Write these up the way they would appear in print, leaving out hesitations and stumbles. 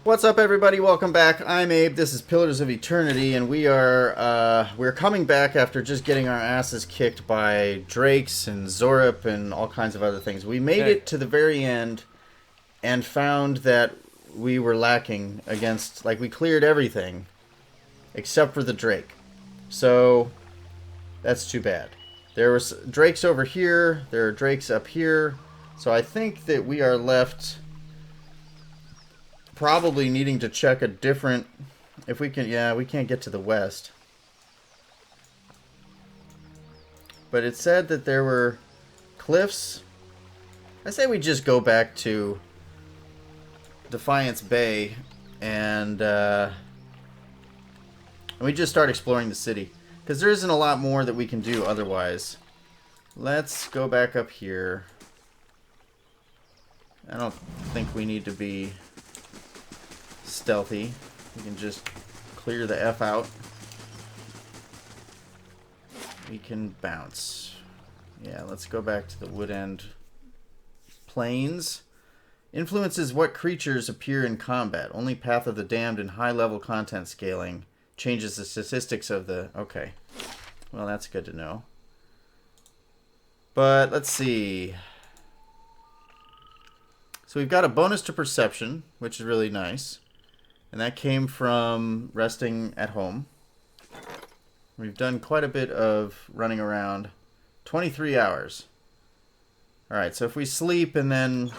What's up, everybody? Welcome back. I'm Abe. This is Pillars of Eternity, and we're coming back after just getting our asses kicked by Drakes and Zorup and all kinds of other things. We made it to the very end and found that we were lacking against, we cleared everything except for the Drake. So that's too bad. There was Drakes over here. There are Drakes up here. So I think that we are left probably needing to check a different... If we can... Yeah, we can't get to the west. But it said that there were cliffs. I say we just go back to Defiance Bay and we just start exploring the city. Because there isn't a lot more that we can do otherwise. Let's go back up here. I don't think we need to be stealthy. We can just clear the F out. We can bounce. Yeah, let's go back to the Wood End Plains. Influences what creatures appear in combat. Only Path of the Damned and high-level content scaling changes the statistics of the... Okay. Well, that's good to know. But, let's see. So we've got a bonus to perception, which is really nice. And that came from resting at home. We've done quite a bit of running around. 23 hours. Alright, so if we sleep and then...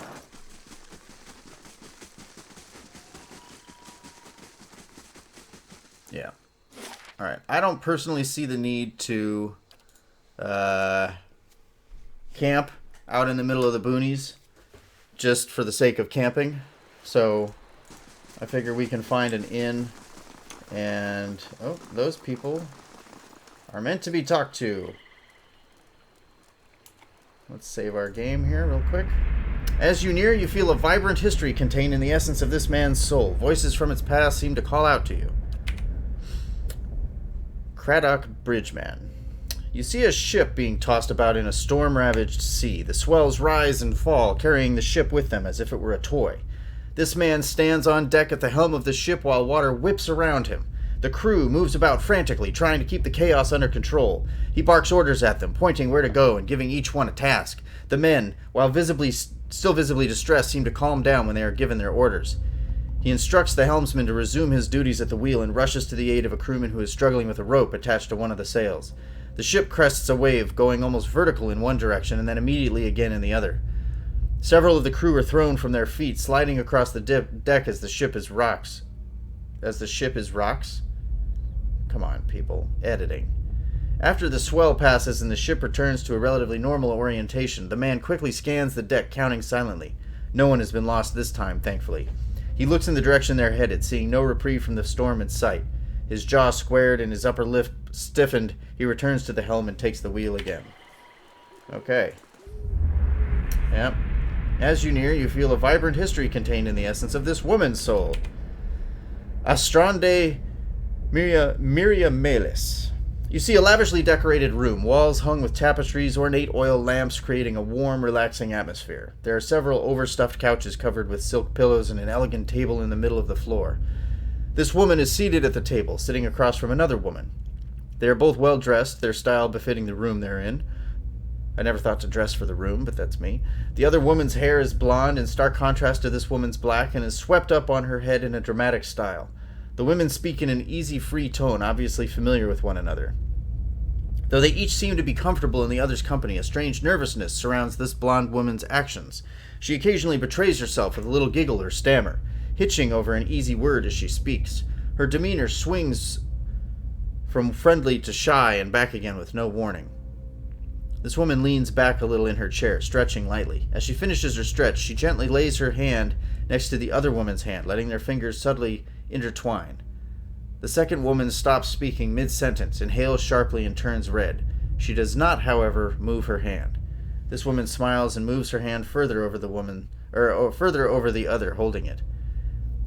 Yeah. Alright, I don't personally see the need to camp out in the middle of the boonies just for the sake of camping. So I figure we can find an inn and... Oh, those people are meant to be talked to. Let's save our game here real quick. As you near, you feel a vibrant history contained in the essence of this man's soul. Voices from its past seem to call out to you. Craddock Bridgeman. You see a ship being tossed about in a storm-ravaged sea. The swells rise and fall, carrying the ship with them as if it were a toy. This man stands on deck at the helm of the ship while water whips around him. The crew moves about frantically, trying to keep the chaos under control. He barks orders at them, pointing where to go and giving each one a task. The men, while still visibly distressed, seem to calm down when they are given their orders. He instructs the helmsman to resume his duties at the wheel and rushes to the aid of a crewman who is struggling with a rope attached to one of the sails. The ship crests a wave, going almost vertical in one direction and then immediately again in the other. Several of the crew are thrown from their feet, sliding across the deck as the ship is rocks. As the ship is rocks? Come on, people. Editing. After the swell passes and the ship returns to a relatively normal orientation, the man quickly scans the deck, counting silently. No one has been lost this time, thankfully. He looks in the direction they're headed, seeing no reprieve from the storm in sight. His jaw squared and his upper lip stiffened, he returns to the helm and takes the wheel again. Okay. Yep. As you near, you feel a vibrant history contained in the essence of this woman's soul. Astrande Miriamelis. You see a lavishly decorated room, walls hung with tapestries, ornate oil lamps creating a warm, relaxing atmosphere. There are several overstuffed couches covered with silk pillows and an elegant table in the middle of the floor. This woman is seated at the table, sitting across from another woman. They are both well dressed, their style befitting the room they're in. I never thought to dress for the room, but that's me. The other woman's hair is blonde, in stark contrast to this woman's black, and is swept up on her head in a dramatic style. The women speak in an easy, free tone, obviously familiar with one another. Though they each seem to be comfortable in the other's company, a strange nervousness surrounds this blonde woman's actions. She occasionally betrays herself with a little giggle or stammer, hitching over an easy word as she speaks. Her demeanor swings from friendly to shy and back again with no warning. This woman leans back a little in her chair, stretching lightly. As she finishes her stretch, she gently lays her hand next to the other woman's hand, letting their fingers subtly intertwine. The second woman stops speaking mid-sentence, inhales sharply, and turns red. She does not, however, move her hand. This woman smiles and moves her hand further over further over the other, holding it.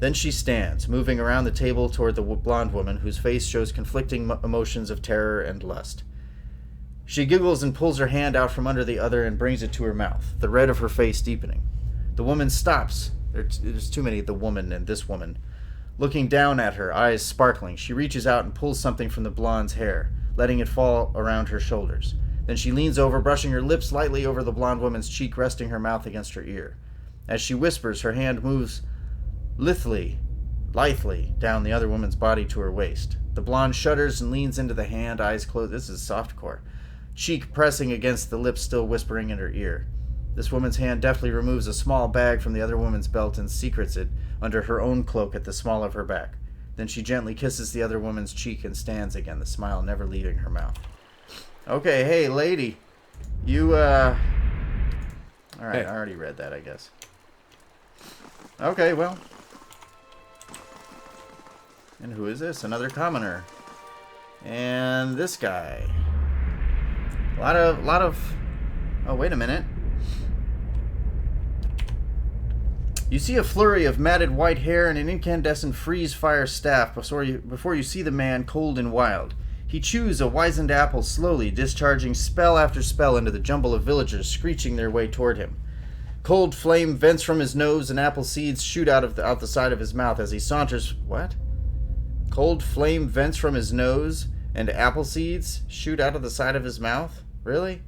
Then she stands, moving around the table toward the blonde woman, whose face shows conflicting emotions of terror and lust. She giggles and pulls her hand out from under the other and brings it to her mouth, the red of her face deepening. The woman stops There's too many, the woman and this woman. Looking down at her, eyes sparkling, she reaches out and pulls something from the blonde's hair, letting it fall around her shoulders. Then she leans over, brushing her lips lightly over the blonde woman's cheek, resting her mouth against her ear. As she whispers, her hand moves lithely down the other woman's body to her waist. The blonde shudders and leans into the hand, eyes closed. This is softcore. Cheek pressing against the lips, still whispering in her ear. This woman's hand deftly removes a small bag from the other woman's belt and secrets it under her own cloak at the small of her back. Then she gently kisses the other woman's cheek and stands again, the smile never leaving her mouth. Okay, hey, lady. You, Alright, hey. I already read that, I guess. Okay, well. And who is this? Another commoner. And this guy. A lot of... Oh, wait a minute. You see a flurry of matted white hair and an incandescent freeze-fire staff before you see the man, cold and wild. He chews a wizened apple slowly, discharging spell after spell into the jumble of villagers screeching their way toward him. Cold flame vents from his nose and apple seeds shoot out the side of his mouth as he saunters... What? Cold flame vents from his nose and apple seeds shoot out of the side of his mouth? Really?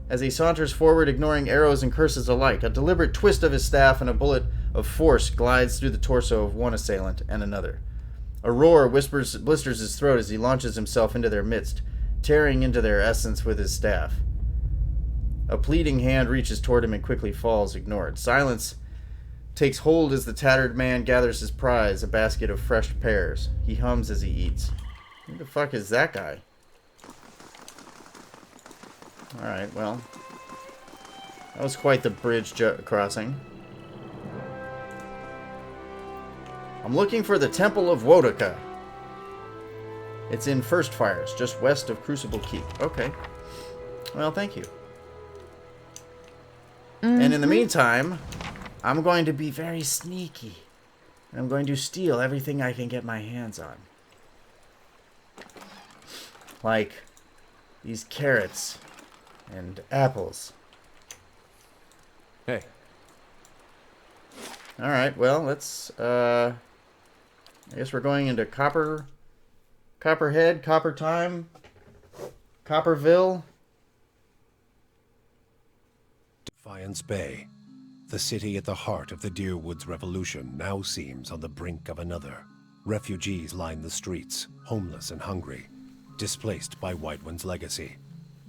As he saunters forward, ignoring arrows and curses alike, a deliberate twist of his staff and a bullet of force glides through the torso of one assailant and another. A roar blisters his throat as he launches himself into their midst, tearing into their essence with his staff. A pleading hand reaches toward him and quickly falls, ignored. Silence takes hold as the tattered man gathers his prize, a basket of fresh pears. He hums as he eats. Who the fuck is that guy? Alright, well. That was quite the bridge crossing. I'm looking for the Temple of Wodaka. It's in First Fires, just west of Crucible Keep. Okay. Well, thank you. And in the meantime, I'm going to be very sneaky. And I'm going to steal everything I can get my hands on. Like these carrots and apples. Hey. Alright, well, let's, I guess we're going into Copperhead, Copper Time, Copperville. Defiance Bay, the city at the heart of the Deerwoods Revolution, now seems on the brink of another. Refugees line the streets, homeless and hungry, displaced by Whiteone's legacy,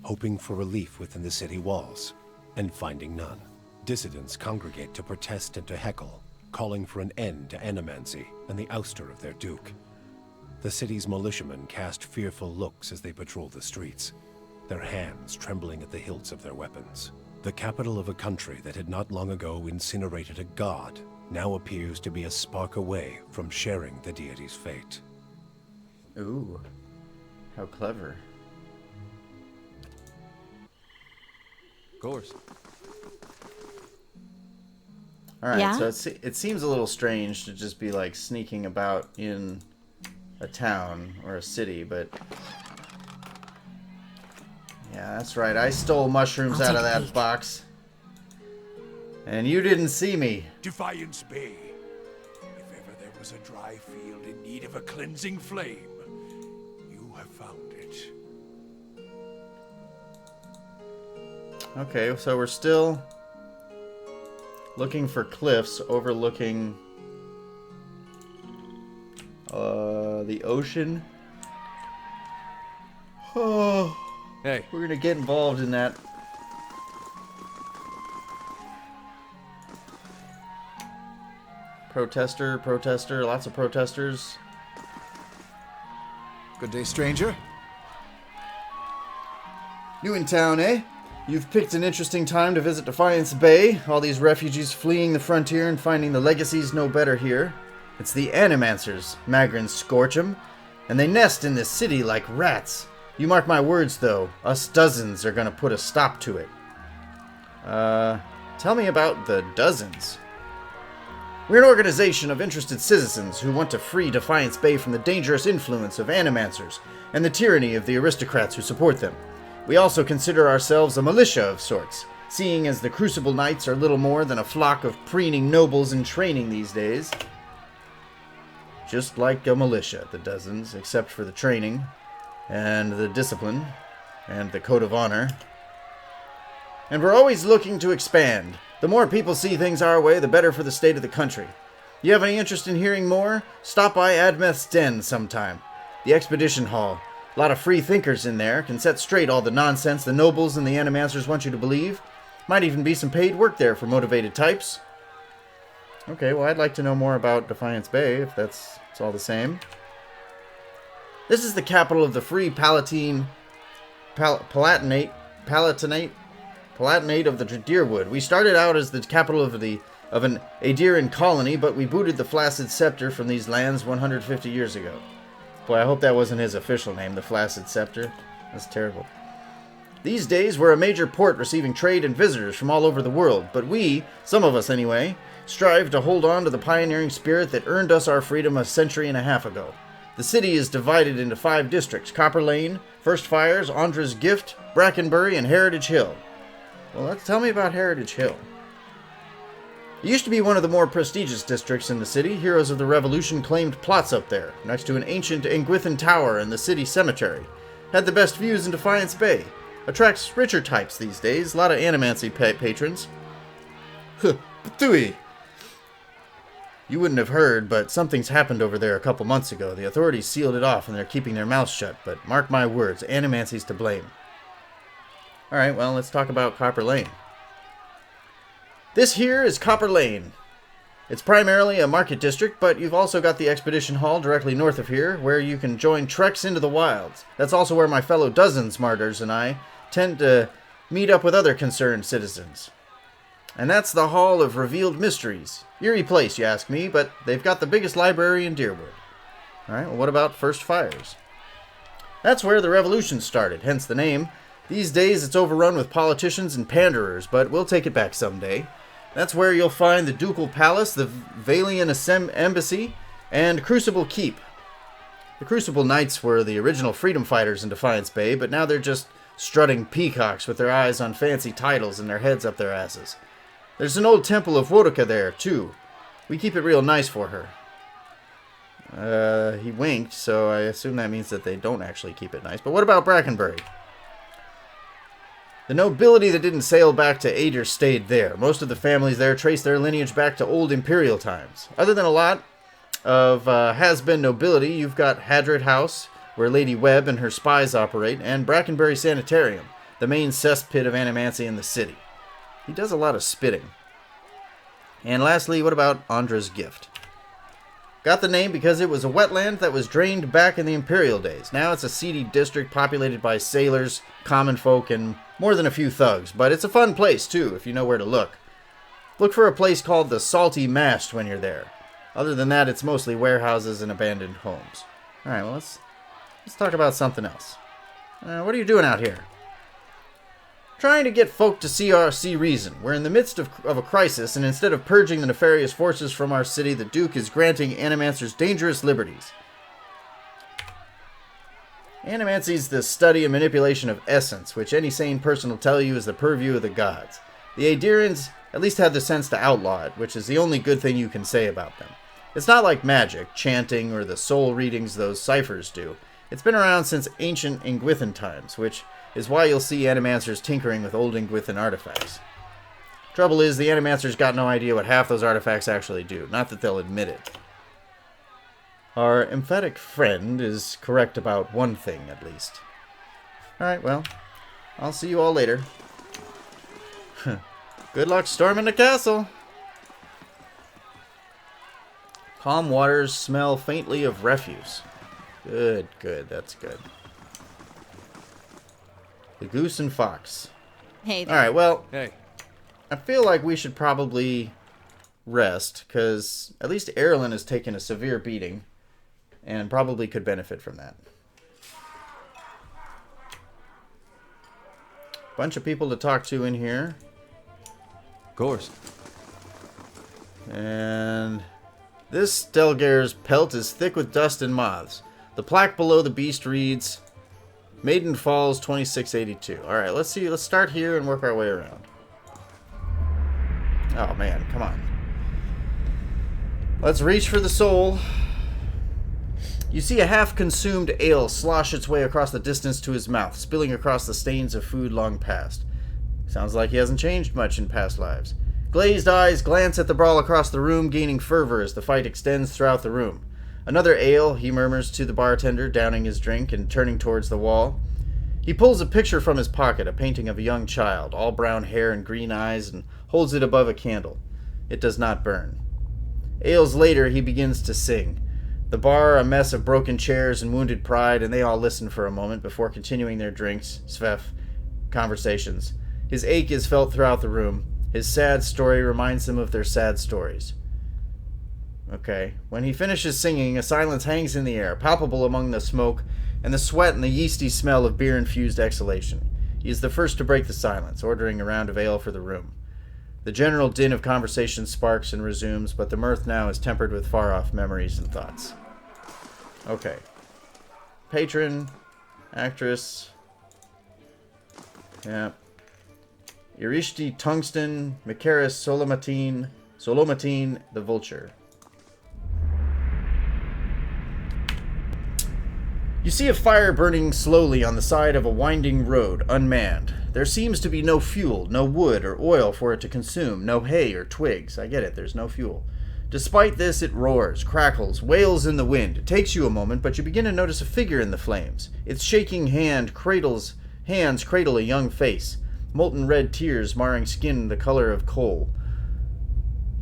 hoping for relief within the city walls, and finding none. Dissidents congregate to protest and to heckle, calling for an end to animancy and the ouster of their duke. The city's militiamen cast fearful looks as they patrol the streets, their hands trembling at the hilts of their weapons. The capital of a country that had not long ago incinerated a god now appears to be a spark away from sharing the deity's fate. Ooh, how clever. Of course. Alright, Yeah? so it seems a little strange to just be like sneaking about in a town or a city, but yeah, that's right. I stole mushrooms out of that box. And you didn't see me. Defiance Bay. If ever there was a dry field in need of a cleansing flame, you have found it. Okay, so we're still looking for cliffs overlooking the ocean. Oh, Hey. we're gonna get involved in that. Protester, lots of protesters. Good day, stranger. New in town, eh? You've picked an interesting time to visit Defiance Bay. All these refugees fleeing the frontier and finding the legacies no better here. It's the Animancers, Magrins scorch 'em, and they nest in this city like rats. You mark my words, though, us dozens are gonna put a stop to it. Tell me about the dozens. We're an organization of interested citizens who want to free Defiance Bay from the dangerous influence of Animancers and the tyranny of the aristocrats who support them. We also consider ourselves a militia of sorts. seeing as the Crucible Knights are little more than a flock of preening nobles in training these days. Just like a militia, the dozens, except for the training, and the discipline, and the code of honor. And we're always looking to expand. The more people see things our way, the better for the state of the country. You have any interest in hearing more? Stop by Admeth's Den sometime. The Expedition Hall. A lot of free thinkers in there, can set straight all the nonsense the nobles and the animancers want you to believe. Might even be some paid work there for motivated types. Okay, well, I'd like to know more about Defiance Bay, if that's all the same. This is the capital of the Free Palatinate of the Deerwood. We started out as the capital of an Aediran colony, but we booted the Flaccid Scepter from these lands 150 years ago. Boy, I hope that wasn't his official name, the Flaccid Scepter. That's terrible. These days, we're a major port receiving trade and visitors from all over the world, but we, some of us anyway, strive to hold on to the pioneering spirit that earned us our freedom a century and a half ago. The city is divided into 5 districts: Copper Lane, First Fires, Andra's Gift, Brackenbury, and Heritage Hill. Well, tell me about Heritage Hill. It used to be one of the more prestigious districts in the city. Heroes of the Revolution claimed plots up there, next to an ancient Engwithan tower and the city cemetery. Had the best views in Defiance Bay. Attracts richer types these days. A lot of animancy patrons. Patui. You wouldn't have heard, but something's happened over there a couple months ago. The authorities sealed it off and they're keeping their mouths shut, but mark my words, animancy's to blame. Alright, well, let's talk about Copper Lane. This here is Copper Lane. It's primarily a market district, but you've also got the Expedition Hall directly north of here, where you can join treks into the wilds. That's also where my fellow dozens martyrs and I tend to meet up with other concerned citizens. And that's the Hall of Revealed Mysteries. Eerie place, you ask me, but they've got the biggest library in Deerwood. Alright, well, what about First Fires? That's where the revolution started, hence the name. These days it's overrun with politicians and panderers, but we'll take it back someday. That's where you'll find the Ducal Palace, the Valian Embassy, and Crucible Keep. The Crucible Knights were the original freedom fighters in Defiance Bay, but now they're just strutting peacocks with their eyes on fancy titles and their heads up their asses. There's an old temple of Wodoka there, too. We keep it real nice for her. He winked, so I assume that means that they don't actually keep it nice. But what about Brackenbury? The nobility that didn't sail back to Ader stayed there. Most of the families there trace their lineage back to old imperial times. Other than a lot of has-been nobility, you've got Hadred House, where Lady Webb and her spies operate, and Brackenbury Sanitarium, the main cesspit of animancy in the city. He does a lot of spitting. And lastly, what about Andra's Gift? Got the name because it was a wetland that was drained back in the imperial days. Now it's a seedy district populated by sailors, common folk, and more than a few thugs. But it's a fun place, too, if you know where to look. Look for a place called the Salty Mast when you're there. Other than that, it's mostly warehouses and abandoned homes. Alright, well, let's talk about something else. What are you doing out here? Trying to get folk to see reason. We're in the midst of a crisis, and instead of purging the nefarious forces from our city, the Duke is granting animancers dangerous liberties. Animancy's the study and manipulation of essence, which any sane person will tell you is the purview of the gods. The Aedirans at least have the sense to outlaw it, which is the only good thing you can say about them. It's not like magic, chanting, or the soul readings those ciphers do. It's been around since ancient Engwithan times, which is why you'll see animancers tinkering with old Engwithan artifacts. Trouble is, the animancers got no idea what half those artifacts actually do, not that they'll admit it. Our emphatic friend is correct about one thing, at least. Alright, well, I'll see you all later. Good luck storming the castle! Calm waters smell faintly of refuse. Good, that's good. The Goose and Fox. Hey there. Alright, well, Hey. I feel like we should probably rest, because at least Erlen has taken a severe beating, and probably could benefit from that. Bunch of people to talk to in here. Of course. And this Stelgare's pelt is thick with dust and moths. The plaque below the beast reads, Maiden Falls 2682. Alright, let's start here and work our way around. Oh, man, come on. Let's reach for the soul. You see a half-consumed ale slosh its way across the distance to his mouth, spilling across the stains of food long past. Sounds like he hasn't changed much in past lives. Glazed eyes glance at the brawl across the room, gaining fervor as the fight extends throughout the room. Another ale, he murmurs to the bartender, downing his drink and turning towards the wall. He pulls a picture from his pocket, a painting of a young child, all brown hair and green eyes, and holds it above a candle. It does not burn. Ales later, he begins to sing. The bar, a mess of broken chairs and wounded pride, and they all listen for a moment before continuing their drinks, svef, conversations. His ache is felt throughout the room. His sad story reminds them of their sad stories. Okay. When he finishes singing, a silence hangs in the air, palpable among the smoke and the sweat and the yeasty smell of beer-infused exhalation. He is the first to break the silence, ordering a round of ale for the room. The general din of conversation sparks and resumes, but the mirth now is tempered with far-off memories and thoughts. Okay. Patron, actress. Yeah. Irishti Tungsten, Mikaris Solomatine, the Vulture. You see a fire burning slowly on the side of a winding road, unmanned. There seems to be no fuel, no wood or oil for it to consume, no hay or twigs. I get it, there's no fuel. Despite this, it roars, crackles, wails in the wind. It takes you a moment, but you begin to notice a figure in the flames. Its shaking hands cradle a young face, molten red tears marring skin the color of coal.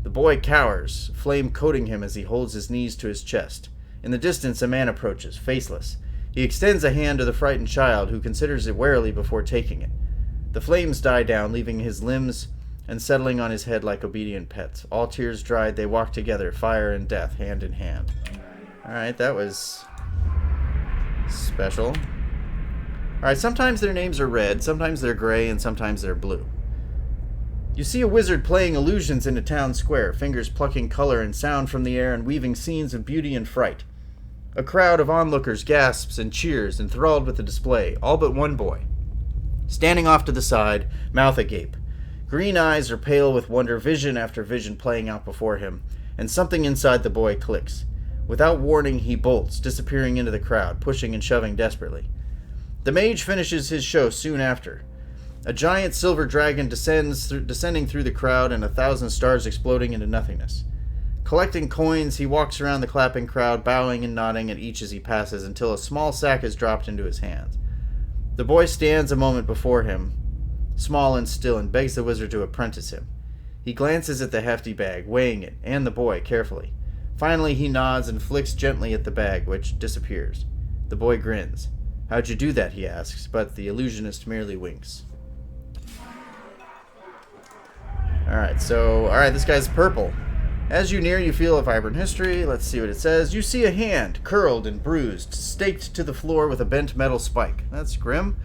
The boy cowers, flame coating him as he holds his knees to his chest. In the distance, a man approaches, faceless. He extends a hand to the frightened child, who considers it warily before taking it. The flames die down, leaving his limbs and settling on his head like obedient pets. All tears dried, they walk together, fire and death, hand in hand. Alright, that was special. Alright, sometimes their names are red, sometimes they're gray, and sometimes they're blue. You see a wizard playing illusions in a town square, fingers plucking color and sound from the air and weaving scenes of beauty and fright. A crowd of onlookers gasps and cheers, enthralled with the display, all but one boy. Standing off to the side, mouth agape. Green eyes are pale with wonder, vision after vision playing out before him, and something inside the boy clicks. Without warning, he bolts, disappearing into the crowd, pushing and shoving desperately. The mage finishes his show soon after. A giant silver dragon descending through the crowd, and 1,000 stars exploding into nothingness. Collecting coins, he walks around the clapping crowd, bowing and nodding at each as he passes, until a small sack is dropped into his hands. The boy stands a moment before him, small and still, and begs the wizard to apprentice him. He glances at the hefty bag, weighing it, and the boy, carefully. Finally, he nods and flicks gently at the bag, which disappears. The boy grins. "How'd you do that?" he asks, but the illusionist merely winks. Alright, this guy's purple. As you near, you feel a vibrant history. Let's see what it says. You see a hand, curled and bruised, staked to the floor with a bent metal spike. That's grim.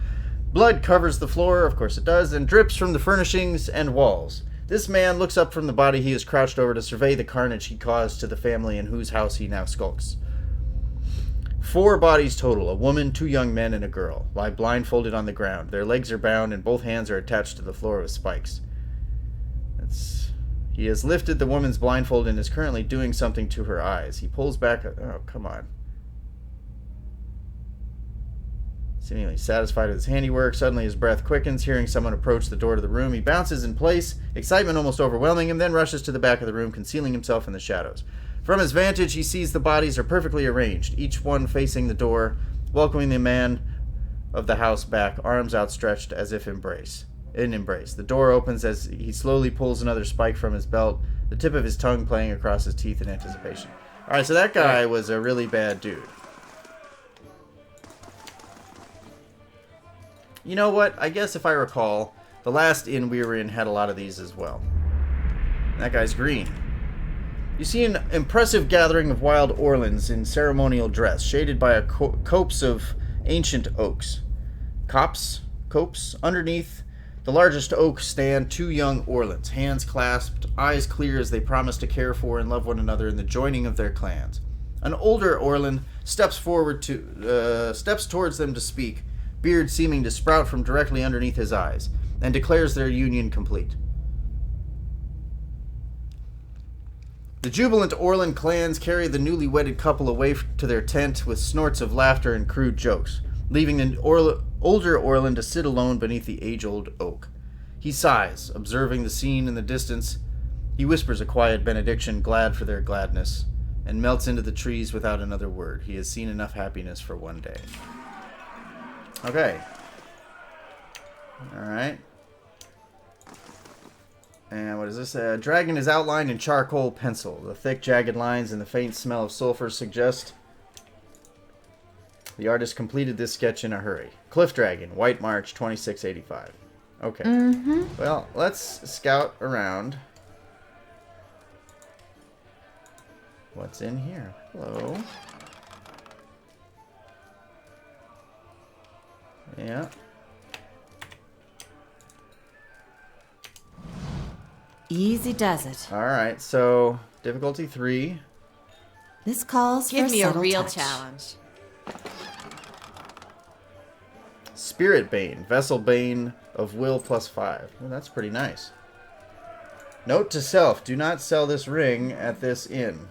Blood covers the floor, of course it does, and drips from the furnishings and walls. This man looks up from the body he is crouched over to survey the carnage he caused to the family in whose house he now skulks. 4 bodies total, a woman, 2 young men, and a girl, lie blindfolded on the ground. Their legs are bound, and both hands are attached to the floor with spikes. He has lifted the woman's blindfold and is currently doing something to her eyes. He pulls back... Oh, come on. Seemingly satisfied with his handiwork, suddenly his breath quickens, hearing someone approach the door to the room. He bounces in place, excitement almost overwhelming him, then rushes to the back of the room, concealing himself in the shadows. From his vantage, he sees the bodies are perfectly arranged, each one facing the door, welcoming the man of the house back, arms outstretched as if in embrace. The door opens as he slowly pulls another spike from his belt, the tip of his tongue playing across his teeth in anticipation. Alright, so that guy was a really bad dude. You know what? I guess if I recall, the last inn we were in had a lot of these as well. That guy's green. You see an impressive gathering of wild Orlans in ceremonial dress, shaded by a copse of ancient oaks. Copse? Underneath the largest oak stand 2 young Orlans, hands clasped, eyes clear as they promise to care for and love one another in the joining of their clans. An older Orlan steps towards them to speak, beard seeming to sprout from directly underneath his eyes, and declares their union complete. The jubilant Orland clans carry the newly wedded couple away to their tent with snorts of laughter and crude jokes, leaving the older Orland to sit alone beneath the age-old oak. He sighs, observing the scene in the distance. He whispers a quiet benediction, glad for their gladness, and melts into the trees without another word. He has seen enough happiness for one day. Okay. Alright. And what is this? A dragon is outlined in charcoal pencil. The thick, jagged lines and the faint smell of sulfur suggest the artist completed this sketch in a hurry. Cliff Dragon, White March, 2685. Okay. Well, let's scout around. What's in here? Hello. Yeah. Easy does it. Alright, so difficulty 3. This calls for Give me a subtle real touch. challenge. Spirit Bane, Vessel Bane of Will +5. Well, that's pretty nice. Note to self, do not sell this ring at this inn.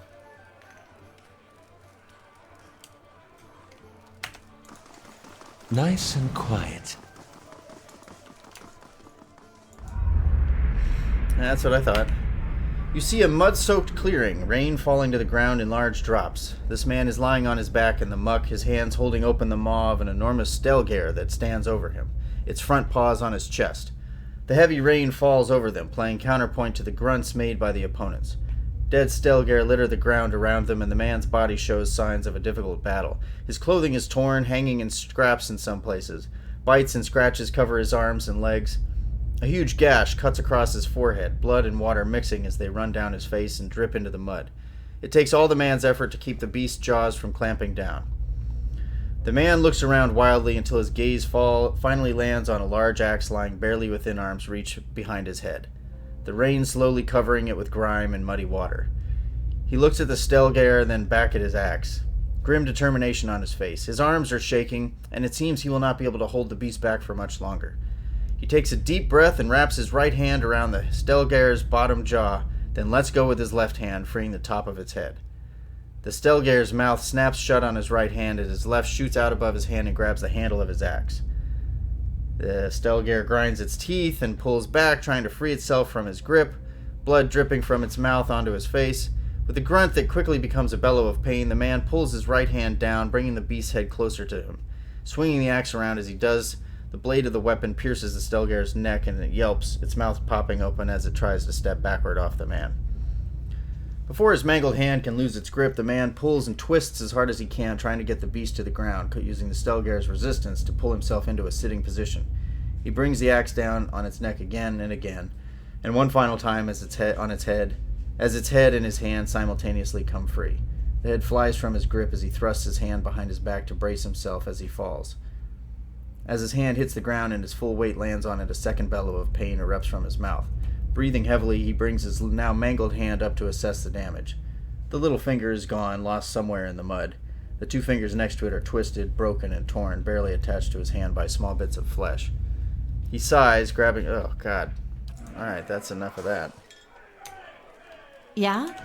Nice and quiet. That's what I thought. You see a mud-soaked clearing, rain falling to the ground in large drops. This man is lying on his back in the muck, his hands holding open the maw of an enormous stelgare that stands over him, its front paws on his chest. The heavy rain falls over them, playing counterpoint to the grunts made by the opponents. Dead stelgare litter the ground around them, and the man's body shows signs of a difficult battle. His clothing is torn, hanging in scraps in some places. Bites and scratches cover his arms and legs. A huge gash cuts across his forehead, blood and water mixing as they run down his face and drip into the mud. It takes all the man's effort to keep the beast's jaws from clamping down. The man looks around wildly until his gaze finally lands on a large axe lying barely within arm's reach behind his head, the rain slowly covering it with grime and muddy water. He looks at the stelgare, then back at his axe, grim determination on his face. His arms are shaking, and it seems he will not be able to hold the beast back for much longer. He takes a deep breath and wraps his right hand around the stelgare's bottom jaw, then lets go with his left hand, freeing the top of its head. The stelgare's mouth snaps shut on his right hand as his left shoots out above his hand and grabs the handle of his axe. The stelgare grinds its teeth and pulls back, trying to free itself from his grip, blood dripping from its mouth onto his face. With a grunt that quickly becomes a bellow of pain, the man pulls his right hand down, bringing the beast's head closer to him. Swinging the axe around as he does, the blade of the weapon pierces the stelgare's neck and it yelps, its mouth popping open as it tries to step backward off the man. Before his mangled hand can lose its grip, the man pulls and twists as hard as he can, trying to get the beast to the ground, using the stelgare's resistance to pull himself into a sitting position. He brings the axe down on its neck again and again, and one final time as its head and his hand simultaneously come free. The head flies from his grip as he thrusts his hand behind his back to brace himself as he falls. As his hand hits the ground and his full weight lands on it, a second bellow of pain erupts from his mouth. Breathing heavily, he brings his now mangled hand up to assess the damage. The little finger is gone, lost somewhere in the mud. The two fingers next to it are twisted, broken, and torn, barely attached to his hand by small bits of flesh. He sighs, grabbing... Oh, God. Alright, that's enough of that. Yeah?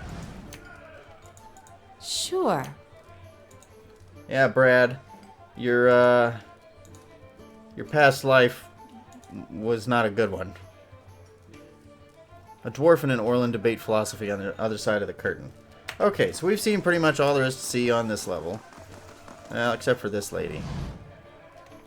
Sure. Yeah, Brad. Your past life was not a good one. A dwarf and an Orland debate philosophy on the other side of the curtain. Okay, so we've seen pretty much all there is to see on this level. Well, except for this lady.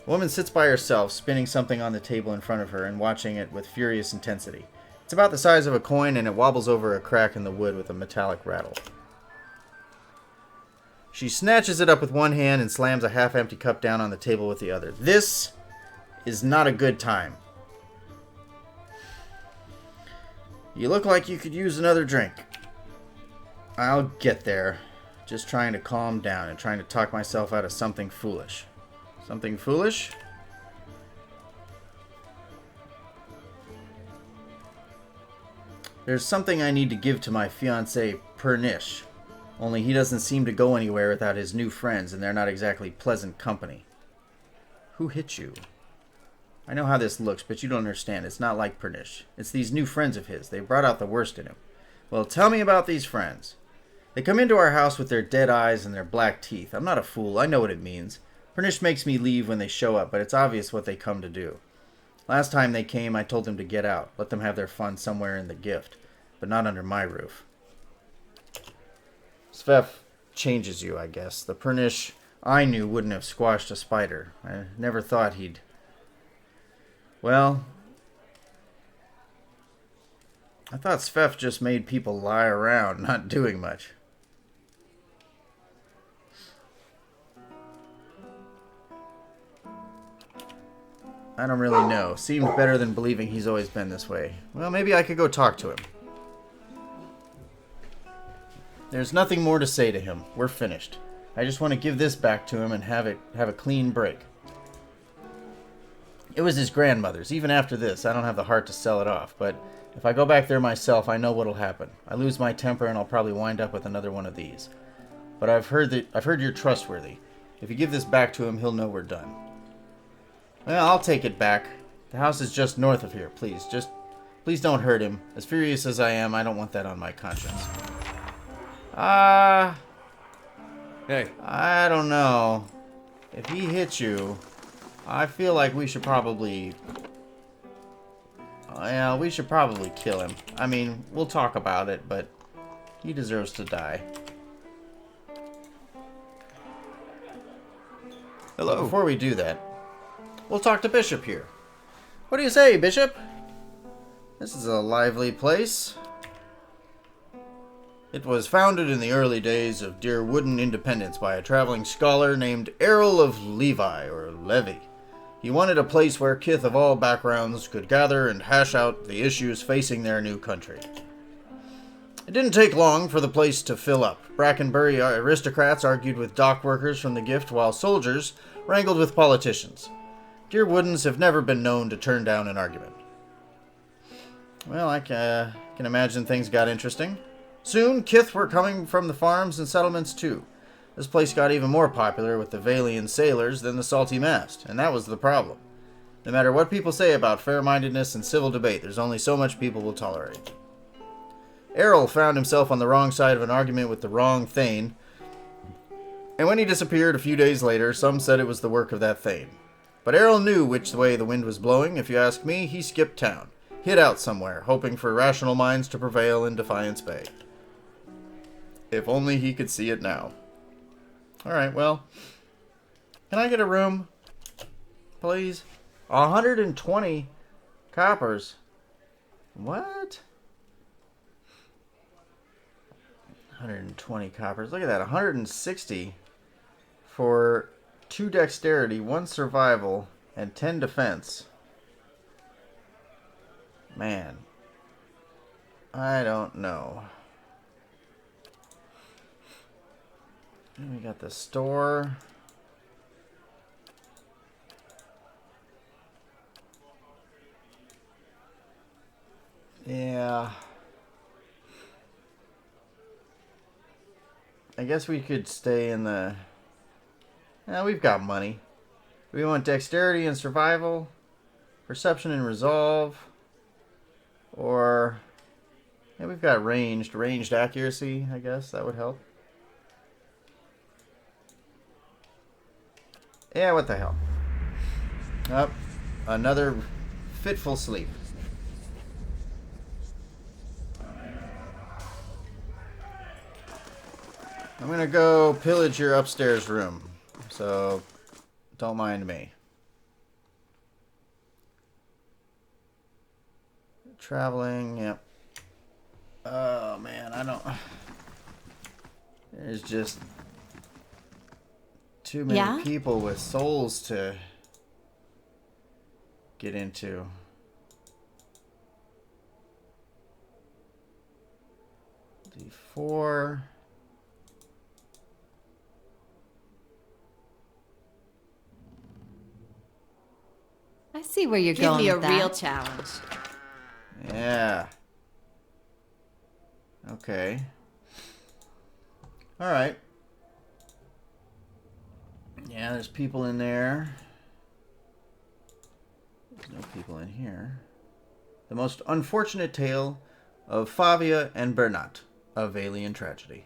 A woman sits by herself, spinning something on the table in front of her and watching it with furious intensity. It's about the size of a coin and it wobbles over a crack in the wood with a metallic rattle. She snatches it up with one hand and slams a half-empty cup down on the table with the other. This is not a good time. You look like you could use another drink. I'll get there. Just trying to calm down and trying to talk myself out of something foolish. Something foolish? There's something I need to give to my fiancé, Pernish. Only he doesn't seem to go anywhere without his new friends, and they're not exactly pleasant company. Who hit you? I know how this looks, but you don't understand. It's not like Pernish. It's these new friends of his. They brought out the worst in him. Well, tell me about these friends. They come into our house with their dead eyes and their black teeth. I'm not a fool. I know what it means. Pernish makes me leave when they show up, but it's obvious what they come to do. Last time they came, I told them to get out. Let them have their fun somewhere in the gift, but not under my roof. Sveff changes you, I guess. The Pernish I knew wouldn't have squashed a spider. I never thought he'd... Well... I thought Sveff just made people lie around, not doing much. I don't really know. Seems better than believing he's always been this way. Well, maybe I could go talk to him. There's nothing more to say to him. We're finished. I just want to give this back to him and have a clean break. It was his grandmother's. Even after this, I don't have the heart to sell it off, but if I go back there myself, I know what'll happen. I lose my temper and I'll probably wind up with another one of these. But I've heard you're trustworthy. If you give this back to him, he'll know we're done. Well, I'll take it back. The house is just north of here. Please don't hurt him. As furious as I am, I don't want that on my conscience. Hey. I don't know. If he hits you, I feel like we should probably... Yeah, we should probably kill him. I mean, we'll talk about it, but he deserves to die. Hello. But before we do that, we'll talk to Bishop here. What do you say, Bishop? This is a lively place. It was founded in the early days of dear wooden independence by a traveling scholar named Errol of Levi, or Levy. He wanted a place where kith of all backgrounds could gather and hash out the issues facing their new country. It didn't take long for the place to fill up. Brackenbury aristocrats argued with dock workers from the gift, while soldiers wrangled with politicians. Dear Woodens have never been known to turn down an argument. Well, I can imagine things got interesting. Soon, kith were coming from the farms and settlements too. This place got even more popular with the Valian sailors than the Salty Mast, and that was the problem. No matter what people say about fair-mindedness and civil debate, there's only so much people will tolerate. Errol found himself on the wrong side of an argument with the wrong Thane, and when he disappeared a few days later, some said it was the work of that Thane. But Errol knew which way the wind was blowing. If you ask me, he skipped town, hid out somewhere, hoping for rational minds to prevail in Defiance Bay. If only he could see it now. Alright, well, can I get a room, please? 120 coppers. What? 120 coppers. Look at that. 160 for 2 dexterity, 1 survival, and 10 defense. Man. I don't know. And we got the store. Yeah. I guess we could stay in the... Yeah, we've got money. We want dexterity and survival, perception and resolve, or... Yeah, we've got ranged accuracy, I guess. That would help. Yeah, what the hell. Up, another fitful sleep. I'm gonna go pillage your upstairs room, so don't mind me. Traveling, yep. Oh man, I don't... There's just too many people with souls to get into. D4. I see where you're Give going me a with that. real challenge. Yeah. Okay. Alright. Yeah, there's people in there. There's no people in here. The most unfortunate tale of Favia and Bernat of Alien Tragedy.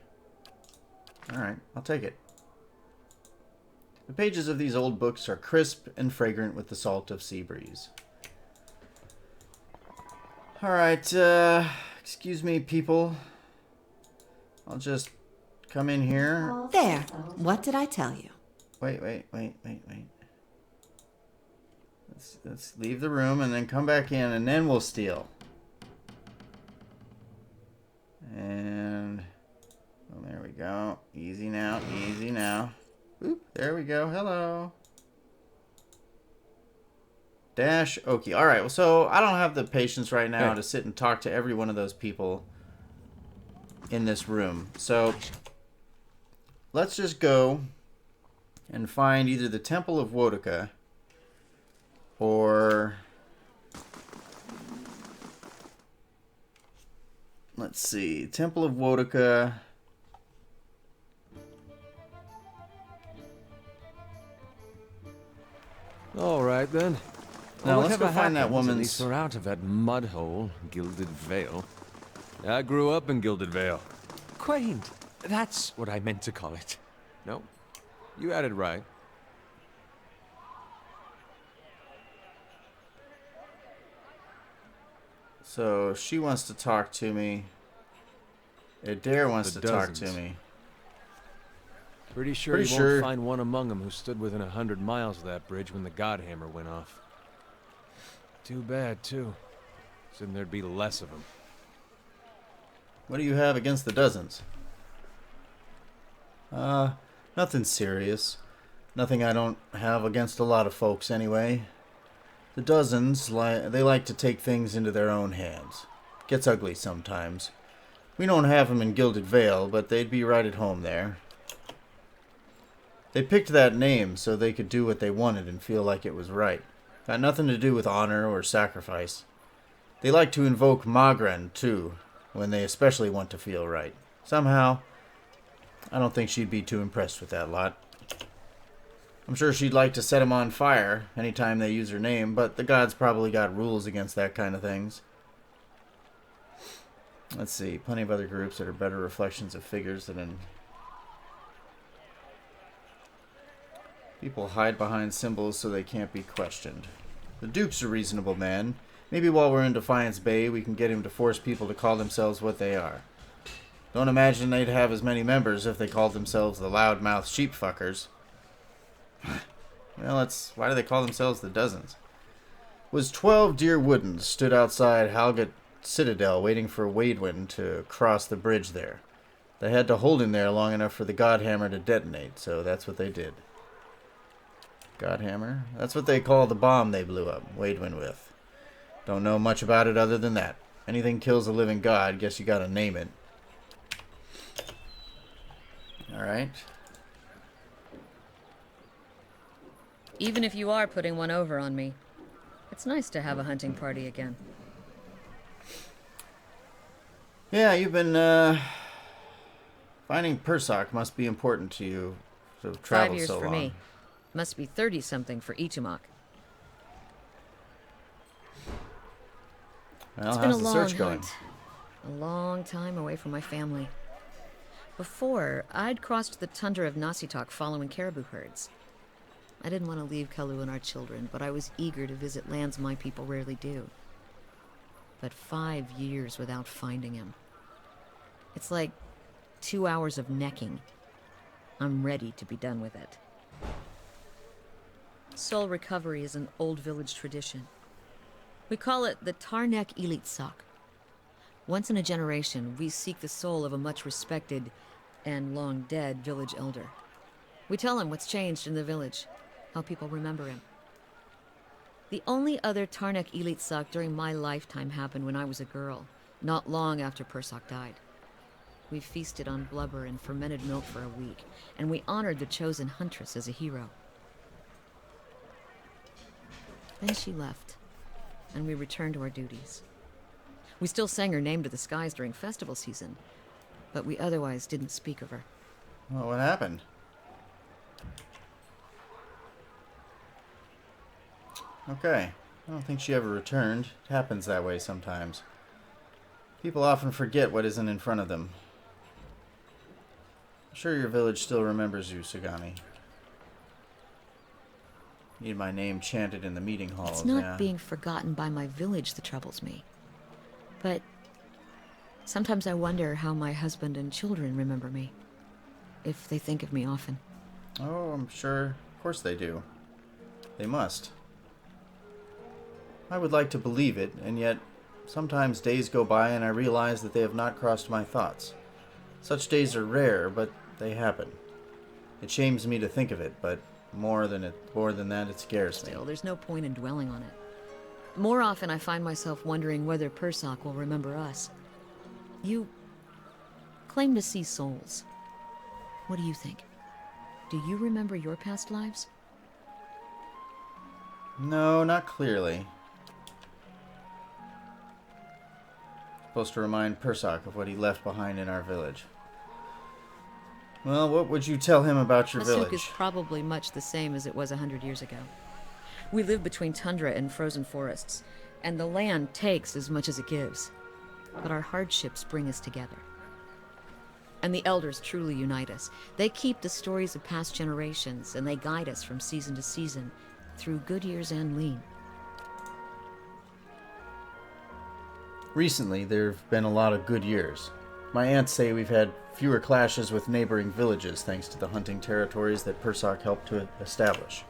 Alright, I'll take it. The pages of these old books are crisp and fragrant with the salt of sea breeze. Alright, excuse me, people. I'll just come in here. There. What did I tell you? Wait. Let's leave the room and then come back in and then we'll steal. And oh, there we go. Easy now, easy now. Oop, there we go. Hello. Dash Oki. Alright, well, so I don't have the patience right now to sit and talk to every one of those people in this room. So let's just go and find either the Temple of Wotica or let's see, Temple of Wotica. All right, then. Now, let's whatever go find that happens, woman's- At least we're out of that mud hole, Gilded Vale. I grew up in Gilded Vale. Quaint. That's what I meant to call it. No, you had it right. So she wants to talk to me. Adair wants The to talk to dozens. me. Pretty sure Pretty you sure. won't find one among them who stood within 100 miles of that bridge when the Godhammer went off. Too bad, too. Said there'd be less of them. What do you have against the dozens? Nothing serious. Nothing I don't have against a lot of folks anyway. The dozens, they like to take things into their own hands. Gets ugly sometimes. We don't have 'em in Gilded Vale, but they'd be right at home there. They picked that name so they could do what they wanted and feel like it was right. Got nothing to do with honor or sacrifice. They like to invoke Magran, too, when they especially want to feel right. Somehow, I don't think she'd be too impressed with that lot. I'm sure she'd like to set 'em on fire anytime they use her name, but the gods probably got rules against that kind of things. Let's see, plenty of other groups that are better reflections of figures than in... People hide behind symbols so they can't be questioned. The Duke's a reasonable man. Maybe while we're in Defiance Bay, we can get him to force people to call themselves what they are. Don't imagine they'd have as many members if they called themselves the loudmouth sheepfuckers. Well, why do they call themselves the Dozens? Was 12 Deer Woodens stood outside Halgat Citadel waiting for Waidwin to cross the bridge there. They had to hold him there long enough for the Godhammer to detonate, so that's what they did. Godhammer? That's what they call the bomb they blew up Waidwin with. Don't know much about it other than that. Anything kills a living god, guess you gotta name it. Alright. Even if you are putting one over on me, it's nice to have a hunting party again. Yeah, you've been, finding Persoc must be important to you to have 5 traveled years so for long. me. Must be 30-something for Ichimak. Well, It's been a how's the long search going? hunt. A long time away from my family. Before, I'd crossed the tundra of Nasitok following caribou herds. I didn't want to leave Kalu and our children, but I was eager to visit lands my people rarely do. But 5 years without finding him. It's like 2 hours of necking. I'm ready to be done with it. Soul recovery is an old village tradition. We call it the Tarnek Elite Sok. Once in a generation, we seek the soul of a much respected and long dead village elder. We tell him what's changed in the village, how people remember him. The only other Tarnek Elite Sok during my lifetime happened when I was a girl, not long after Persoc died. We feasted on blubber and fermented milk for a week, and we honored the chosen huntress as a hero. Then she left, and we returned to our duties. We still sang her name to the skies during festival season, but we otherwise didn't speak of her. Well, what happened? Okay. I don't think she ever returned. It happens that way sometimes. People often forget what isn't in front of them. I'm sure your village still remembers you, Sagani. Need my name chanted in the meeting halls. It's not yeah. being forgotten by my village that troubles me. But sometimes I wonder how my husband and children remember me. If they think of me often. Oh, I'm sure. Of course they do. They must. I would like to believe it, and yet sometimes days go by and I realize that they have not crossed my thoughts. Such days are rare, but they happen. It shames me to think of it, but more than that, it scares me. Still, there's no point in dwelling on it. More often I find myself wondering whether Persoc will remember us. You claim to see souls. What do you think? Do you remember your past lives? No, not clearly. Supposed to remind Persoc of what he left behind in our village. Well, what would you tell him about your Masuk village? is probably much the same as it was 100 years ago. We live between tundra and frozen forests, and the land takes as much as it gives. But our hardships bring us together. And the elders truly unite us. They keep the stories of past generations, and they guide us from season to season, through good years and lean. Recently, there have been a lot of good years. My aunts say we've had fewer clashes with neighboring villages thanks to the hunting territories that Persoc helped to establish.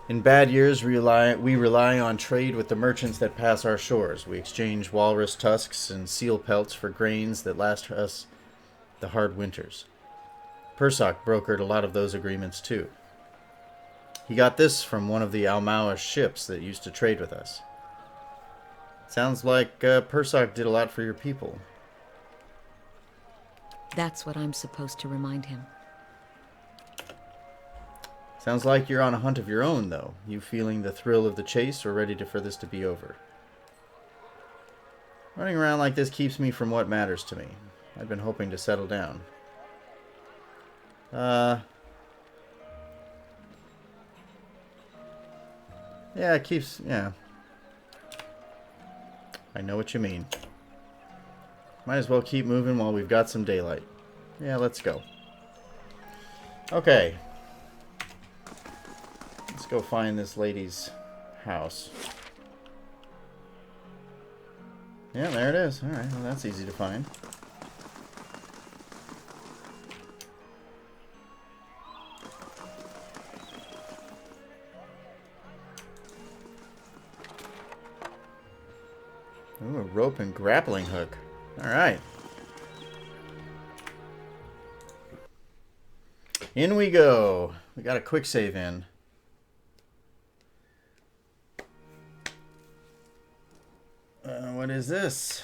In bad years, we rely on trade with the merchants that pass our shores. We exchange walrus tusks and seal pelts for grains that last us the hard winters. Persoc brokered a lot of those agreements too. He got this from one of the Almaua ships that used to trade with us. Sounds like Persoc did a lot for your people. That's what I'm supposed to remind him. Sounds like you're on a hunt of your own, though. You feeling the thrill of the chase or ready for this to be over? Running around like this keeps me from what matters to me. I've been hoping to settle down. Yeah, it keeps... Yeah. I know what you mean. Might as well keep moving while we've got some daylight. Yeah, let's go. Okay. Let's go find this lady's house. Yeah, there it is. Alright, well that's easy to find. Ooh, a rope and grappling hook. Alright. In we go. We got a quick save in. What is this?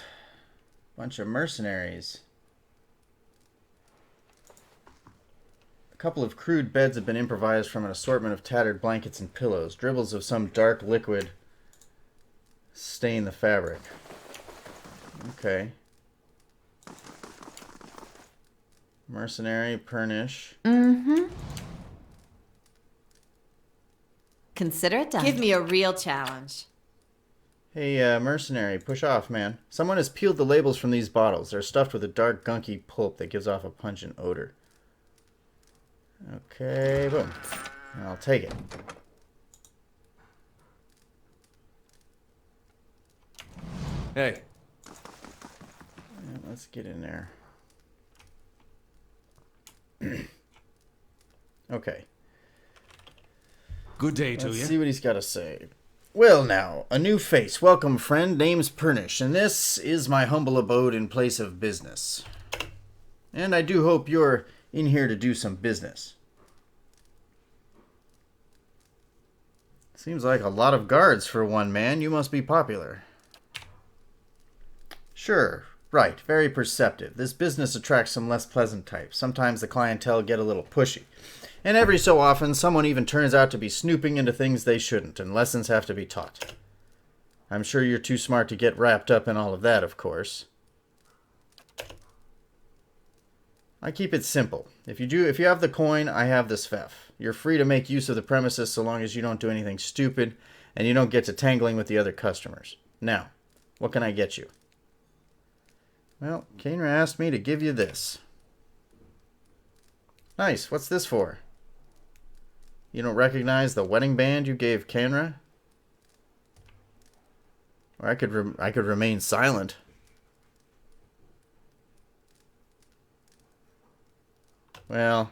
Bunch of mercenaries. A couple of crude beds have been improvised from an assortment of tattered blankets and pillows. Dribbles of some dark liquid stain the fabric. Okay. Mercenary, Pernish. Mm-hmm. Consider it done. Give me a real challenge. Hey, mercenary, push off, man. Someone has peeled the labels from these bottles. They're stuffed with a dark, gunky pulp that gives off a pungent odor. Okay, boom. I'll take it. Hey, Yeah, let's get in there. Okay. good day to Let's you. see what he's got to say. Well now, a new face. Welcome, friend. Name's Pernish, and this is my humble abode in place of business. And I do hope you're in here to do some business. Seems like a lot of guards for one man. You must be popular. Sure. Right. Very perceptive. This business attracts some less pleasant types. Sometimes the clientele get a little pushy. And every so often, someone even turns out to be snooping into things they shouldn't, and lessons have to be taught. I'm sure you're too smart to get wrapped up in all of that, of course. I keep it simple. If you have the coin, I have the svef. You're free to make use of the premises so long as you don't do anything stupid, and you don't get to tangling with the other customers. Now, what can I get you? Well, Kana asked me to give you this. Nice. What's this for? You don't recognize the wedding band you gave Kana? Or I could remain silent. Well,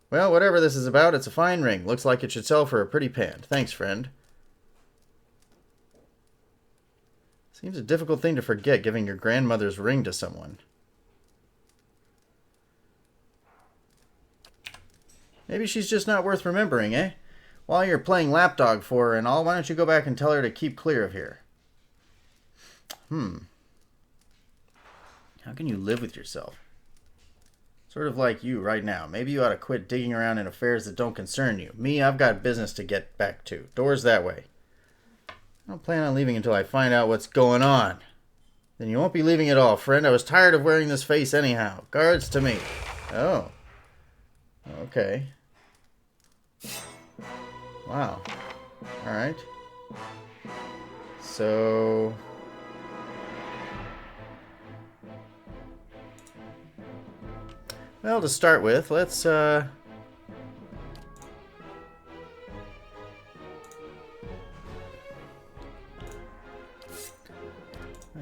whatever this is about, it's a fine ring. Looks like it should sell for a pretty pant. Thanks, friend. Seems a difficult thing to forget, giving your grandmother's ring to someone. Maybe she's just not worth remembering, eh? While you're playing lapdog for her and all, why don't you go back and tell her to keep clear of here? How can you live with yourself? Sort of like you right now. Maybe you ought to quit digging around in affairs that don't concern you. Me, I've got business to get back to. Doors that way. I don't plan on leaving until I find out what's going on. Then you won't be leaving at all, friend. I was tired of wearing this face anyhow. Guards to me. Oh. Okay. Wow. Alright. So... Well, to start with, let's, I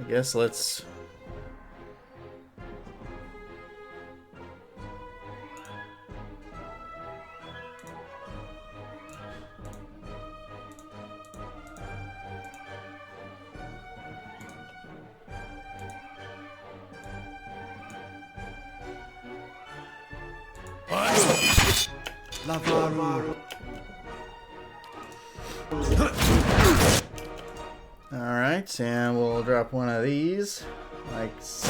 guess let's... Alright, and we'll drop one of these, like so.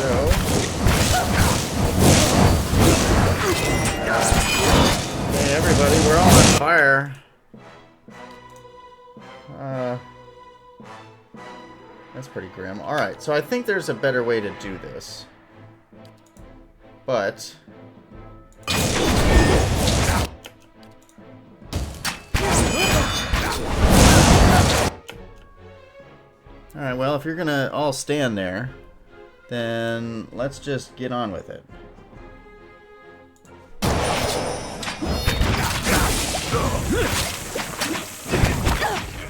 Hey everybody, we're all on fire. That's pretty grim. Alright, so I think there's a better way to do this. But... Alright, well, if you're gonna all stand there, then let's just get on with it.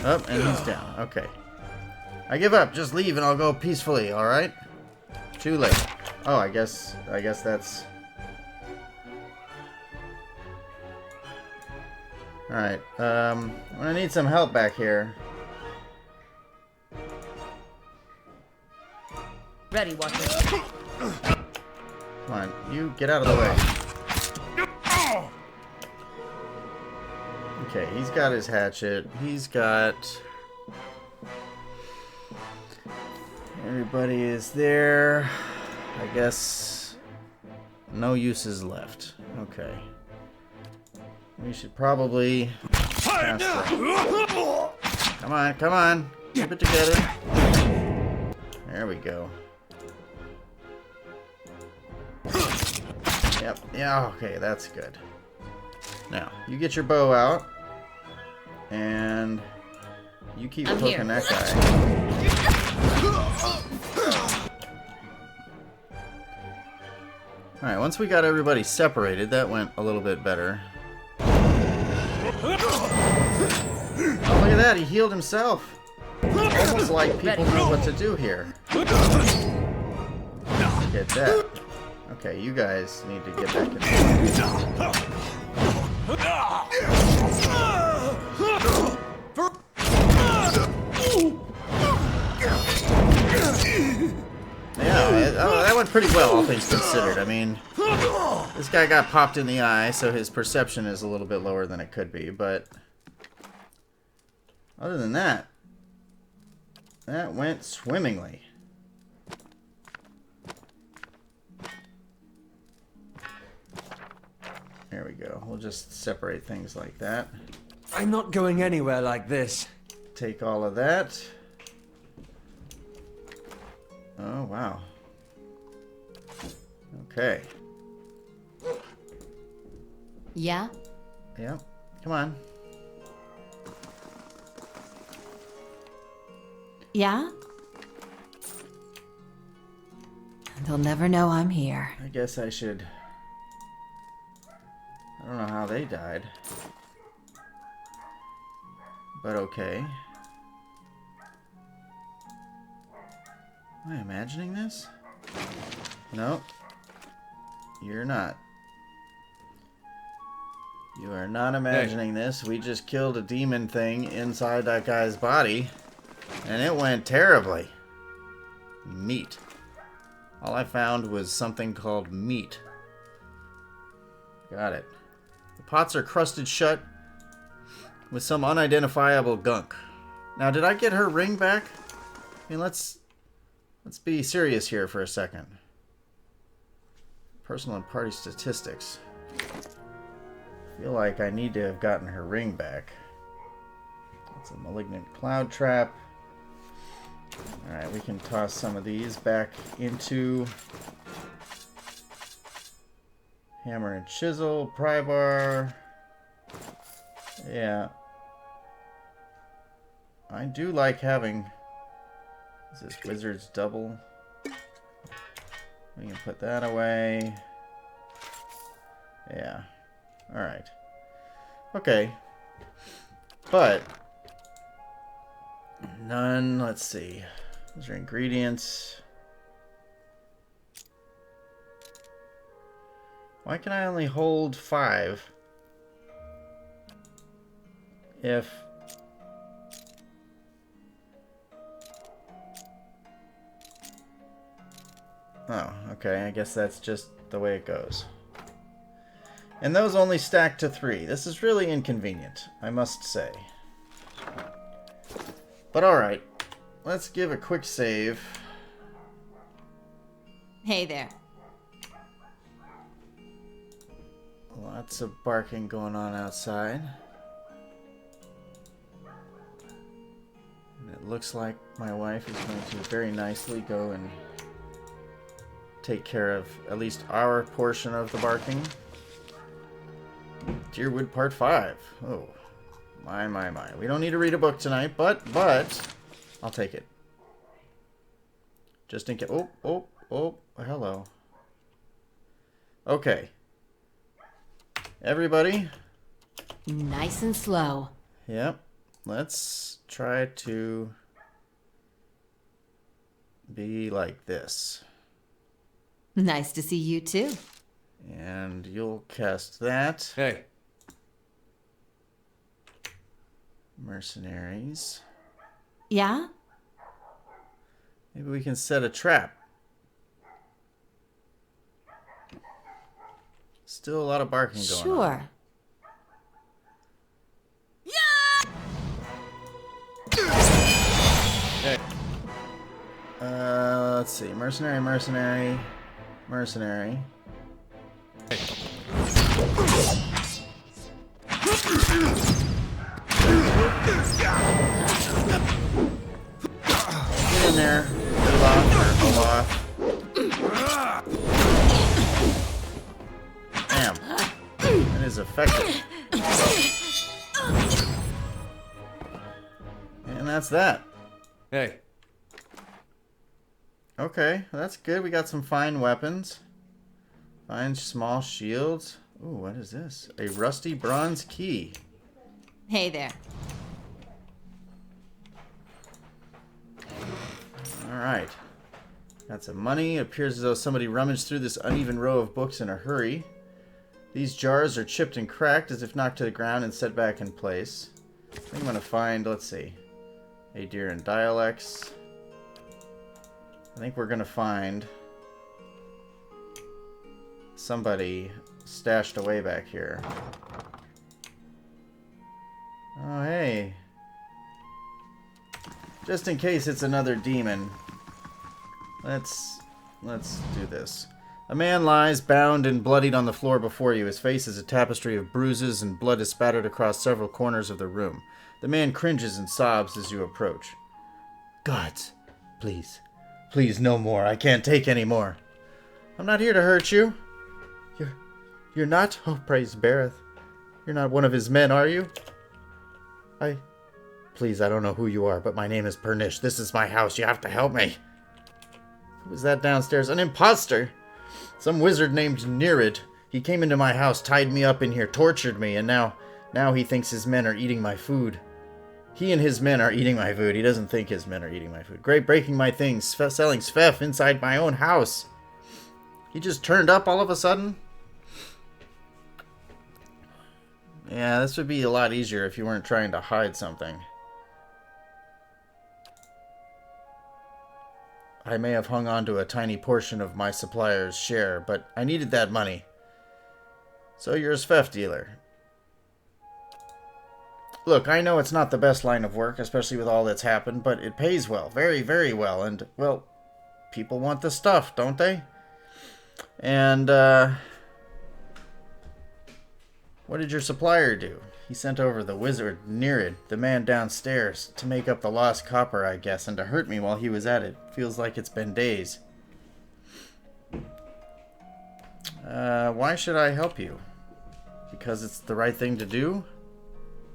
Oh, and he's down. Okay. I give up. Just leave and I'll go peacefully, alright? Too late. Oh, I guess that's... Alright, I'm gonna need some help back here. Ready, Walker. Come on, you get out of the way. Okay, he's got his hatchet. He's got... Everybody is there. I guess no uses left. Okay. We should probably... Come on, come on. Keep it together. There we go. Yep. Yeah, okay, that's good. Now, you get your bow out. And you keep poking that guy. Alright, once we got everybody separated, that went a little bit better. Oh, look at that, he healed himself. Almost like people know what to do here. Get that. Okay, you guys need to get back in there. Yeah, that went pretty well, all things considered. I mean, this guy got popped in the eye, so his perception is a little bit lower than it could be, but other than that, that went swimmingly. There we go. We'll just separate things like that. I'm not going anywhere like this. Take all of that. Oh, wow. Okay. Yeah? Yep. Come on. Yeah? They'll never know I'm here. I guess I should... I don't know how they died. But okay. Am I imagining this? No. You're not. You are not imagining this. We just killed a demon thing inside that guy's body. And it went terribly. Meat. All I found was something called meat. Got it. The pots are crusted shut with some unidentifiable gunk. Now, did I get her ring back? I mean, let's be serious here for a second. Personal and party statistics. I feel like I need to have gotten her ring back. It's a malignant cloud trap. Alright, we can toss some of these back into hammer and chisel, pry bar. Yeah. I do like having... Is this wizard's double? We can put that away. Yeah. Alright. Okay. But... None, let's see. Those are ingredients. Why can I only hold 5? If... Oh, okay, I guess that's just the way it goes. And those only stack to 3. This is really inconvenient, I must say. But alright, let's give a quick save. Hey there. Lots of barking going on outside. And it looks like my wife is going to very nicely go and take care of at least our portion of the barking. Deerwood Part 5. Oh. My. We don't need to read a book tonight, but I'll take it. Just in case. Oh, hello. Okay. Everybody. Nice and slow. Yep. Let's try to be like this. Nice to see you too. And you'll cast that. Hey. Mercenaries. Yeah? Maybe we can set a trap. Still a lot of barking going on. Sure. Hey. Let's see. Mercenary. Get in there. Olaf. Damn. That is effective. And that's that. Hey. Okay, that's good. We got some fine weapons. Fine small shields. Ooh, what is this? A rusty bronze key. Hey there. Alright. Got some money. It appears as though somebody rummaged through this uneven row of books in a hurry. These jars are chipped and cracked as if knocked to the ground and set back in place. I think I'm going to find, let's see, a deer and dialects. I think we're going to find somebody stashed away back here. Oh, hey. Just in case it's another demon. Let's do this. A man lies bound and bloodied on the floor before you. His face is a tapestry of bruises and blood is spattered across several corners of the room. The man cringes and sobs as you approach. Gods, please. Please, no more. I can't take any more. I'm not here to hurt you. You're not? Oh, praise Bareth. You're not one of his men, are you? Please, I don't know who you are, but my name is Pernish. This is my house. You have to help me. Who was that downstairs? An imposter! Some wizard named Nerid. He came into my house, tied me up in here, tortured me, and now he thinks his men are eating my food. He and his men are eating my food. He doesn't think his men are eating my food. Great, breaking my things, selling Svef inside my own house. He just turned up all of a sudden? Yeah, this would be a lot easier if you weren't trying to hide something. I may have hung on to a tiny portion of my supplier's share, but I needed that money. So you're a Svef dealer. Look, I know it's not the best line of work, especially with all that's happened, but it pays well. Very, very well. And, well, people want the stuff, don't they? And, what did your supplier do? He sent over the wizard, Nerid, the man downstairs, to make up the lost copper, I guess, and to hurt me while he was at it. Feels like it's been days. Why should I help you? Because it's the right thing to do?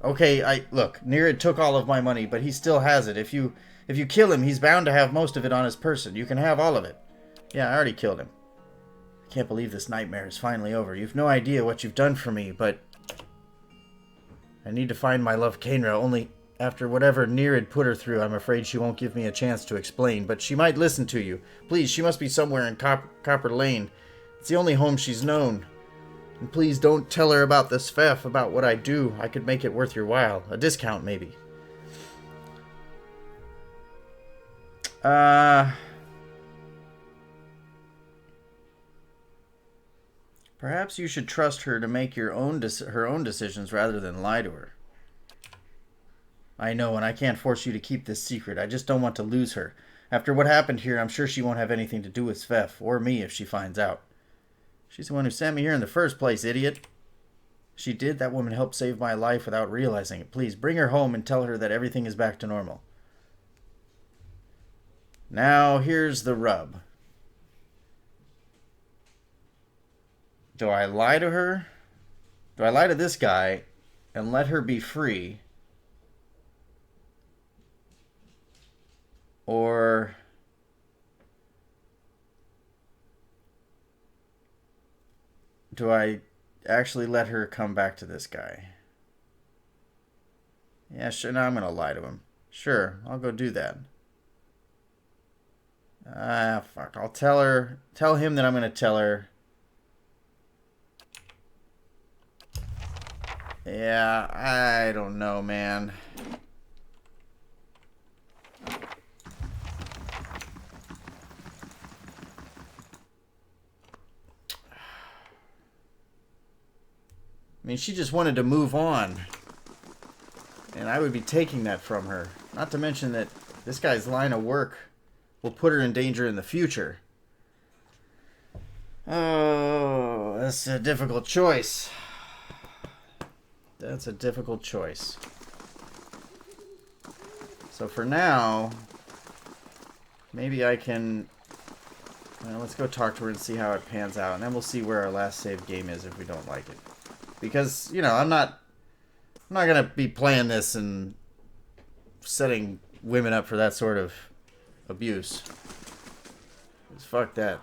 Okay, look, Nerid took all of my money, but he still has it. If you kill him, he's bound to have most of it on his person. You can have all of it. Yeah, I already killed him. I can't believe this nightmare is finally over. You've no idea what you've done for me, but I need to find my love Kainra, only after whatever Nerid put her through, I'm afraid she won't give me a chance to explain, but she might listen to you. Please, she must be somewhere in Copper Lane. It's the only home she's known. And please don't tell her about the Svef, about what I do. I could make it worth your while. A discount, maybe. Perhaps you should trust her to make her own decisions rather than lie to her. I know, and I can't force you to keep this secret. I just don't want to lose her. After what happened here, I'm sure she won't have anything to do with Svef, or me if she finds out. She's the one who sent me here in the first place, idiot. She did. That woman helped save my life without realizing it. Please, bring her home and tell her that everything is back to normal. Now, here's the rub. Do I lie to her? Do I lie to this guy and let her be free? Or do I actually let her come back to this guy? Yeah, sure. Now I'm going to lie to him. Sure, I'll go do that. Ah, fuck. I'll tell her. Tell him that I'm going to tell her. Yeah, I don't know, man. I mean, she just wanted to move on. And I would be taking that from her. Not to mention that this guy's line of work will put her in danger in the future. Oh, that's a difficult choice. That's a difficult choice. So for now, maybe I can... Well, let's go talk to her and see how it pans out. And then we'll see where our last save game is if we don't like it. Because, you know, I'm not going to be playing this and setting women up for that sort of abuse. Fuck that.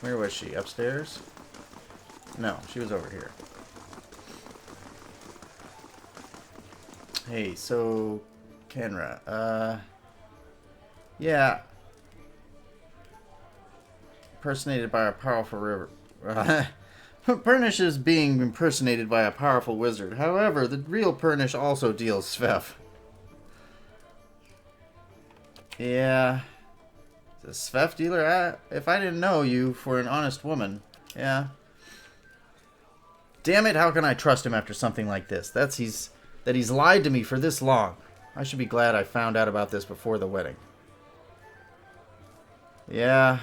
Where was she? Upstairs? No, she was over here. Hey, so... Kenra, yeah. Impersonated by a powerful river... Pernish is being impersonated by a powerful wizard. However, the real Pernish also deals Svef. Yeah. The Svef dealer? If I didn't know you for an honest woman. Yeah. Damn it, how can I trust him after something like this? That he's lied to me for this long. I should be glad I found out about this before the wedding. Yeah.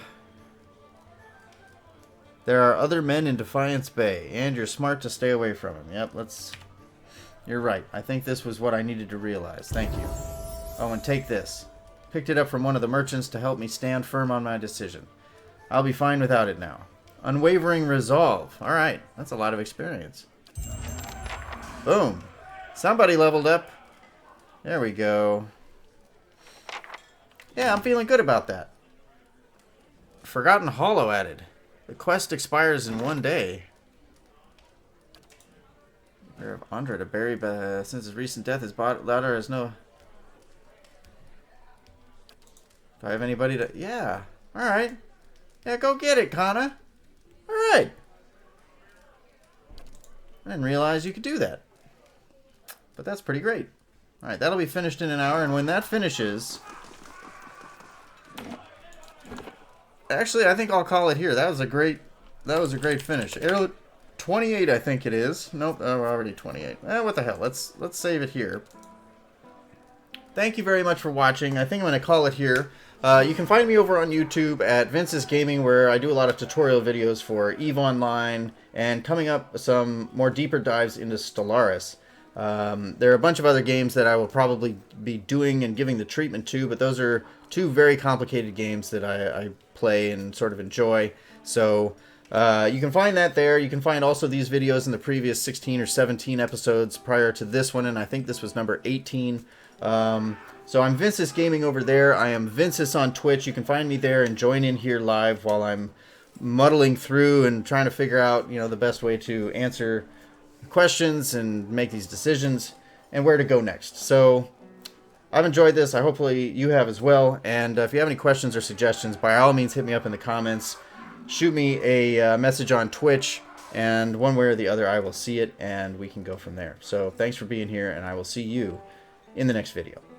There are other men in Defiance Bay, and you're smart to stay away from him. Yep, You're right. I think this was what I needed to realize. Thank you. Oh, and take this. Picked it up from one of the merchants to help me stand firm on my decision. I'll be fine without it now. Unwavering resolve. Alright, that's a lot of experience. Boom. Somebody leveled up. There we go. Yeah, I'm feeling good about that. Forgotten Hollow added. The quest expires in 1 day. Prayer of Andra to bury since his recent death, his daughter has no... Do I have anybody to... Yeah. Alright. Yeah, go get it, Kana. Alright. I didn't realize you could do that. But that's pretty great. Alright, that'll be finished in an hour, and when that finishes... Actually, I think I'll call it here. That was a great finish. 28, I think it is. Nope, we're already 28. What the hell? Let's save it here. Thank you very much for watching. I think I'm going to call it here. You can find me over on YouTube at Vinsis Gaming, where I do a lot of tutorial videos for EVE Online, and coming up some more deeper dives into Stellaris. There are a bunch of other games that I will probably be doing and giving the treatment to, but those are two very complicated games that I play and sort of enjoy. So you can find that there. You can find also these videos in the previous 16 or 17 episodes prior to this one, and I think this was number 18. So I'm Vinsis Gaming over there. I am Vinsis on Twitch. You can find me there and join in here live while I'm muddling through and trying to figure out, you know, the best way to answer questions and make these decisions and where to go next. So I've enjoyed this. Hopefully you have as well. And if you have any questions or suggestions, by all means hit me up in the comments. Shoot me a message on Twitch, and one way or the other I will see it and we can go from there. So thanks for being here, and I will see you in the next video.